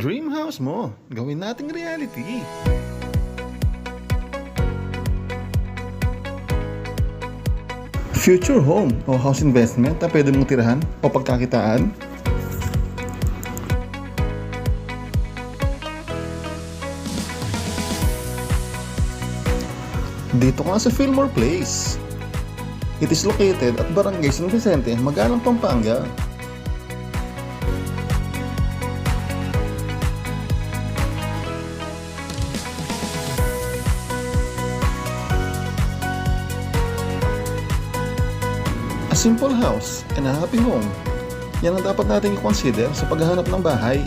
Dream house mo, gawin nating reality. Future home o house investment na pwede mong tirahan o pagkakitaan. Dito ka sa Filmore Place. It is located at Barangay San Vicente, Magalang, Pampanga. A simple house and a happy home. Yan ang dapat natin i-consider sa paghahanap ng bahay.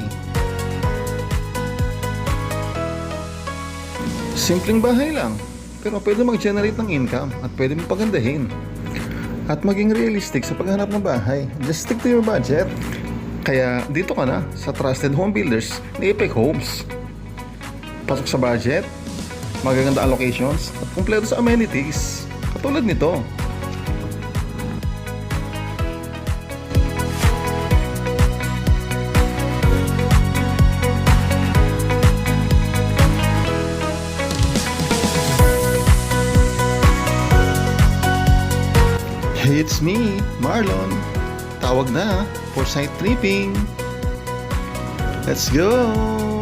Simpleng bahay lang, pero pwede mag-generate ng income at pwede mong pagandahin. At maging realistic sa paghahanap ng bahay. Just stick to your budget. Kaya dito ka na sa trusted home builders ni Epic Homes. Pasok sa budget, magaganda allocations at kumpleto sa amenities. Katulad nito. Hey, it's me, Marlon. Tawag na for site tripping. Let's go!